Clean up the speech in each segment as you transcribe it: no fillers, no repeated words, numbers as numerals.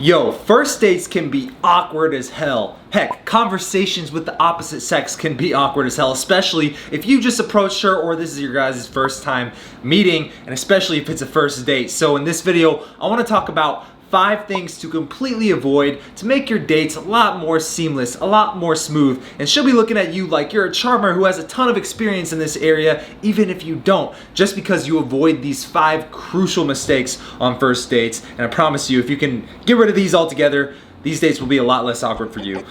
Yo, first dates can be awkward as hell. Heck, conversations with the opposite sex can be awkward as hell, especially if you just approached her or this is your guys' first time meeting, and especially if it's a first date. So in this video, I want to talk about 5 things to completely avoid to make your dates a lot more seamless, a lot more smooth, and she'll be looking at you like you're a charmer who has a ton of experience in this area, even if you don't, just because you avoid these 5 crucial mistakes on first dates. And I promise you, if you can get rid of these altogether, these dates will be a lot less awkward for you.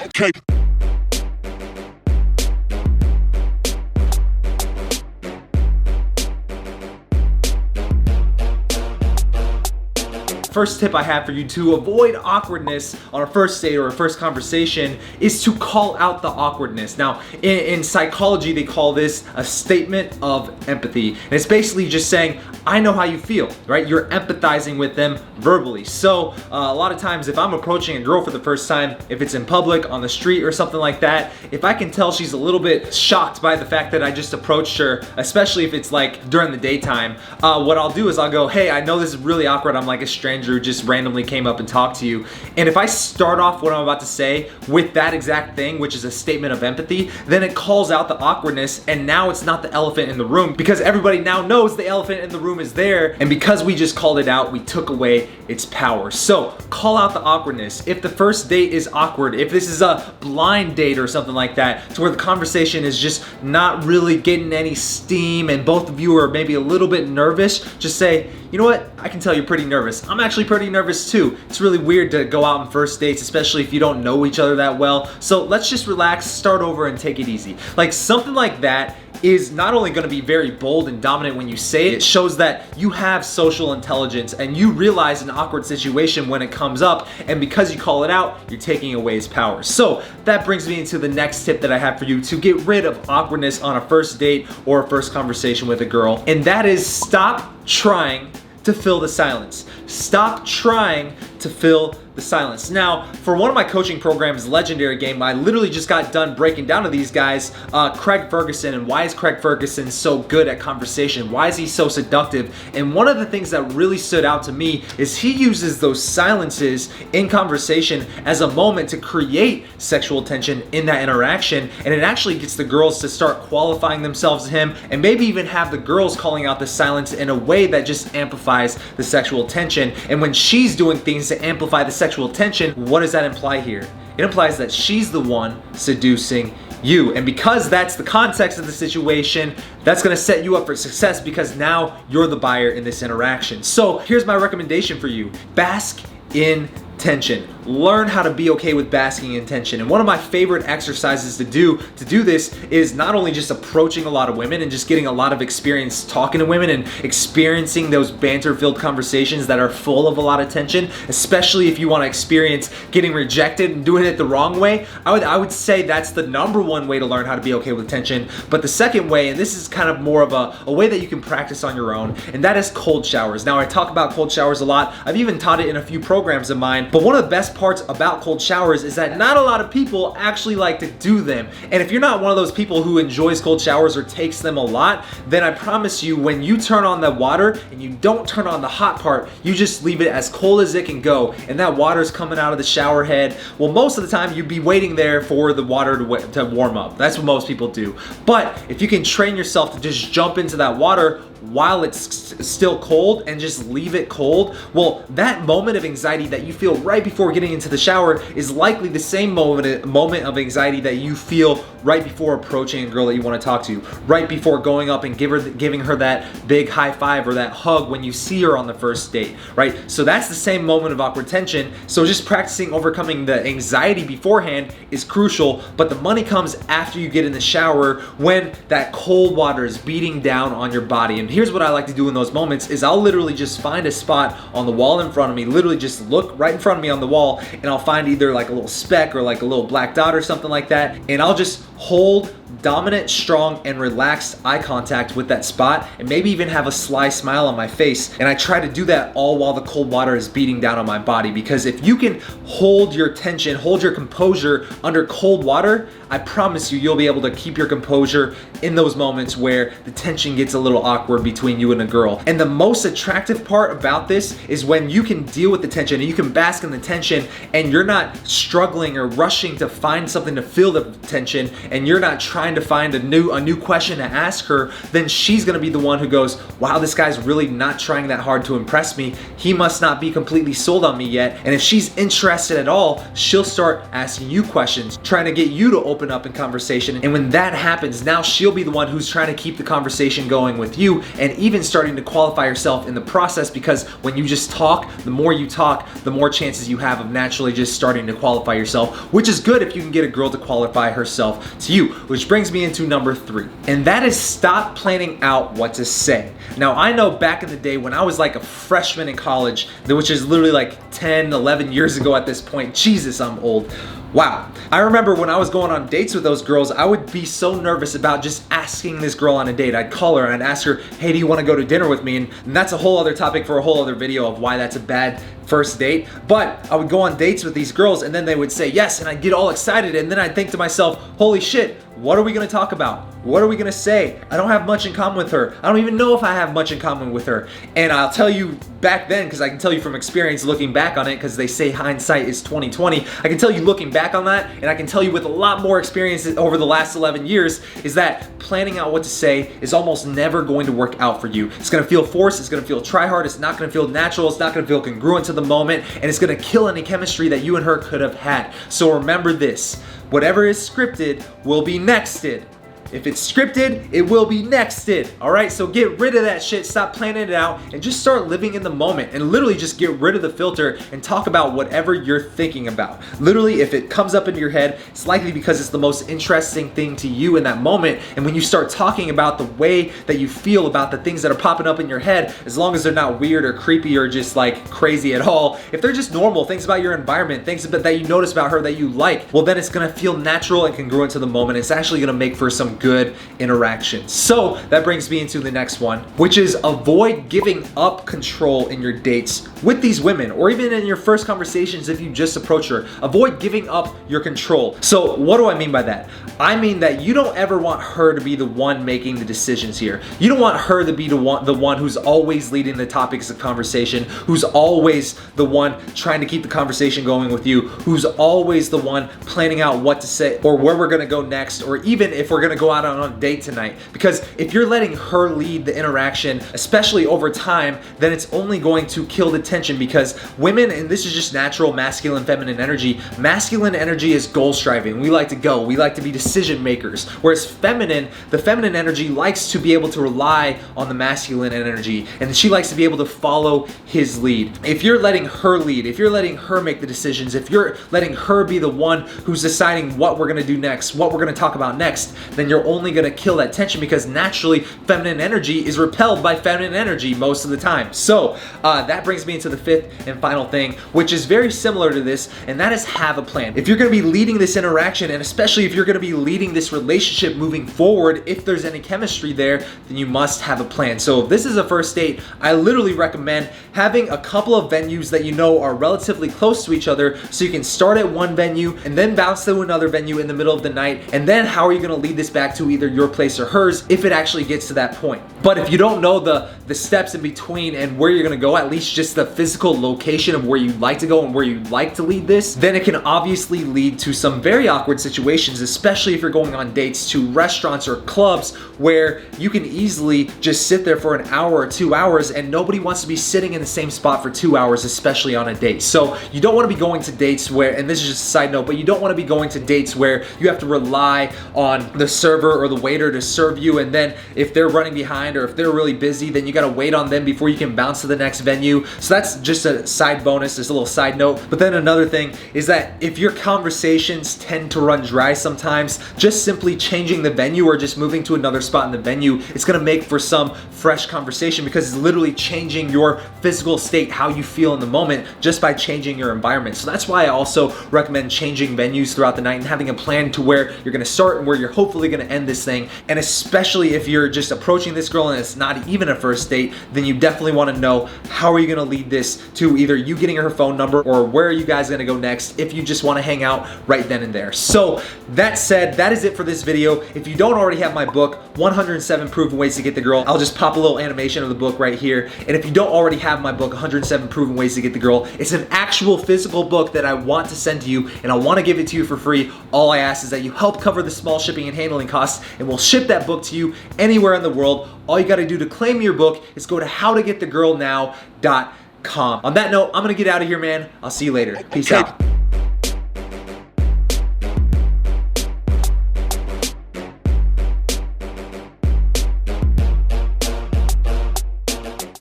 First tip I have for you to avoid awkwardness on a first date or a first conversation is to call out the awkwardness. Now, in psychology, they call this a statement of empathy. And it's basically just saying, I know how you feel, right? You're empathizing with them verbally. So a lot of times if I'm approaching a girl for the first time, if it's in public, on the street or something like that, if I can tell she's a little bit shocked by the fact that I just approached her, especially if it's like during the daytime, what I'll do is I'll go, hey, I know this is really awkward. I'm like a stranger who just randomly came up and talked to you. And if I start off what I'm about to say with that exact thing, which is a statement of empathy, then it calls out the awkwardness, and now it's not the elephant in the room because everybody now knows the elephant in the room is there, and because we just called it out, we took away its power. So call out the awkwardness. If the first date is awkward, if this is a blind date or something like that, to where the conversation is just not really getting any steam and both of you are maybe a little bit nervous, just say, you know what, I can tell you're pretty nervous. I'm actually pretty nervous too. It's really weird to go out on first dates, especially if you don't know each other that well. So let's just relax, start over, and take it easy. Like something like that is not only going to be very bold and dominant when you say it, it shows that you have social intelligence and you realize an awkward situation when it comes up, and because you call it out, you're taking away its power. So that brings me into the next tip that I have for you to get rid of awkwardness on a first date or a first conversation with a girl, and that is stop trying to fill the silence. Stop trying to fill the silence. Now, for one of my coaching programs, Legendary Game, I literally just got done breaking down to these guys, Craig Ferguson, and why is Craig Ferguson so good at conversation? Why is he so seductive? And one of the things that really stood out to me is he uses those silences in conversation as a moment to create sexual tension in that interaction, and it actually gets the girls to start qualifying themselves to him, and maybe even have the girls calling out the silence in a way that just amplifies the sexual tension. And when she's doing things to amplify the sexual tension, what does that imply here? It implies that she's the one seducing you. And because that's the context of the situation, that's gonna set you up for success because now you're the buyer in this interaction. So here's my recommendation for you. Bask in tension. Learn how to be okay with basking in tension. And one of my favorite exercises to do this is not only just approaching a lot of women and just getting a lot of experience talking to women and experiencing those banter-filled conversations that are full of a lot of tension, especially if you want to experience getting rejected and doing it the wrong way. I would say that's the #1 way to learn how to be okay with tension. But the second way, and this is kind of more of a way that you can practice on your own, and that is cold showers. Now, I talk about cold showers a lot. I've even taught it in a few programs of mine, but one of the best parts about cold showers is that not a lot of people actually like to do them. And if you're not one of those people who enjoys cold showers or takes them a lot, then I promise you, when you turn on the water and you don't turn on the hot part, you just leave it as cold as it can go, and that water's coming out of the shower head. Well, most of the time you'd be waiting there for the water to warm up. That's what most people do. But if you can train yourself to just jump into that water while it's still cold and just leave it cold, well, that moment of anxiety that you feel right before getting into the shower is likely the same moment of anxiety that you feel right before approaching a girl that you want to talk to, right before going up and giving her that big high five or that hug when you see her on the first date, right? So that's the same moment of awkward tension. So just practicing overcoming the anxiety beforehand is crucial, but the money comes after you get in the shower when that cold water is beating down on your body. And here's what I like to do in those moments is I'll literally just find a spot on the wall in front of me, literally just look right in front of me on the wall, and I'll find either like a little speck or like a little black dot or something like that, and I'll just hold dominant, strong, and relaxed eye contact with that spot, and maybe even have a sly smile on my face. And I try to do that all while the cold water is beating down on my body, because if you can hold your tension, hold your composure under cold water, I promise you'll be able to keep your composure in those moments where the tension gets a little awkward between you and a girl. And the most attractive part about this is when you can deal with the tension and you can bask in the tension, and you're not struggling or rushing to find something to fill the tension, and you're not trying to find a new question to ask her. Then she's gonna be the one who goes, wow, this guy's really not trying that hard to impress me. He must not be completely sold on me yet. And if she's interested at all, she'll start asking you questions, trying to get you to open up in conversation. And when that happens, now she'll be the one who's trying to keep the conversation going with you, and even starting to qualify yourself in the process, because when you just talk, the more you talk, the more chances you have of naturally just starting to qualify yourself, which is good if you can get a girl to qualify herself to you. Which brings me into number 3, and that is stop planning out what to say. Now, I know back in the day when I was like a freshman in college, which is literally like 10, 11 years ago at this point. Jesus, I'm old. Wow. I remember when I was going on dates with those girls, I would be so nervous about just asking this girl on a date. I'd call her and I'd ask her, hey, do you want to go to dinner with me? And that's a whole other topic for a whole other video of why that's a bad first date. But I would go on dates with these girls, and then they would say yes, and I'd get all excited, and then I'd think to myself, holy shit, what are we gonna talk about? What are we gonna say? I don't have much in common with her. I don't even know if I have much in common with her. And I'll tell you back then, because I can tell you from experience looking back on it, because they say hindsight is 20/20. I can tell you looking back on that, and I can tell you with a lot more experience over the last 11 years, is that planning out what to say is almost never going to work out for you. It's gonna feel forced, it's gonna feel try hard, it's not gonna feel natural, it's not gonna feel congruent to the moment, and it's gonna kill any chemistry that you and her could have had. So remember this, whatever is scripted will be nexted. If it's scripted, it will be nexted. All right, so get rid of that shit, stop planning it out, and just start living in the moment, and literally just get rid of the filter and talk about whatever you're thinking about. Literally, if it comes up into your head, it's likely because it's the most interesting thing to you in that moment. And when you start talking about the way that you feel about the things that are popping up in your head, as long as they're not weird or creepy or just like crazy at all, if they're just normal things about your environment, things that you notice about her that you like, well, then it's gonna feel natural and congruent to the moment. It's actually gonna make for some good interactions. So that brings me into the next one, which is avoid giving up control in your dates with these women, or even in your first conversations if you just approach her. Avoid giving up your control. So what do I mean by that? I mean that you don't ever want her to be the one making the decisions here. You don't want her to be the one who's always leading the topics of conversation, who's always the one trying to keep the conversation going with you, who's always the one planning out what to say or where we're gonna go next, or even if we're gonna go out on a date tonight. Because if you're letting her lead the interaction, especially over time, then it's only going to kill the tension, because women, and this is just natural masculine feminine energy, masculine energy is goal striving. We like to go, we like to be decision makers, whereas the feminine energy likes to be able to rely on the masculine energy, and she likes to be able to follow his lead. If you're letting her lead, if you're letting her make the decisions, if you're letting her be the one who's deciding what we're gonna do next, what we're gonna talk about next, then you're only gonna kill that tension, because naturally feminine energy is repelled by feminine energy most of the time. So that brings me into the 5th and final thing, which is very similar to this, and that is have a plan. If you're gonna be leading this interaction, and especially if you're gonna be leading this relationship moving forward, if there's any chemistry there, then you must have a plan. So if this is a first date, I literally recommend having a couple of venues that you know are relatively close to each other, so you can start at one venue and then bounce to another venue in the middle of the night, and then how are you gonna lead this back to either your place or hers if it actually gets to that point. But if you don't know the steps in between and where you're gonna go, at least just the physical location of where you like to go and where you like to lead this, then it can obviously lead to some very awkward situations, especially if you're going on dates to restaurants or clubs where you can easily just sit there for an hour or 2 hours, and nobody wants to be sitting in the same spot for 2 hours, especially on a date. So you don't want to be going to dates where, and this is just a side note, but you don't want to be going to dates where you have to rely on the server or the waiter to serve you, and then if they're running behind or if they're really busy, then you gotta wait on them before you can bounce to the next venue. So that's just a side bonus, just a little side note. But then another thing is that if your conversations tend to run dry sometimes, just simply changing the venue or just moving to another spot in the venue, it's gonna make for some fresh conversation, because it's literally changing your physical state, how you feel in the moment, just by changing your environment. So that's why I also recommend changing venues throughout the night and having a plan to where you're gonna start and where you're hopefully gonna gonna end this thing. And especially if you're just approaching this girl and it's not even a first date, then you definitely wanna know how are you gonna lead this to either you getting her phone number or where are you guys gonna go next if you just wanna hang out right then and there. So that said, that is it for this video. If you don't already have my book, 107 Proven Ways to Get the Girl, I'll just pop a little animation of the book right here. And if you don't already have my book, 107 Proven Ways to Get the Girl, it's an actual physical book that I want to send to you and I wanna give it to you for free. All I ask is that you help cover the small shipping and handling costs and we'll ship that book to you anywhere in the world. All you gotta do to claim your book is go to howtogetthegirlnow.com. On that note, I'm gonna get out of here, man. I'll see you later. Peace out.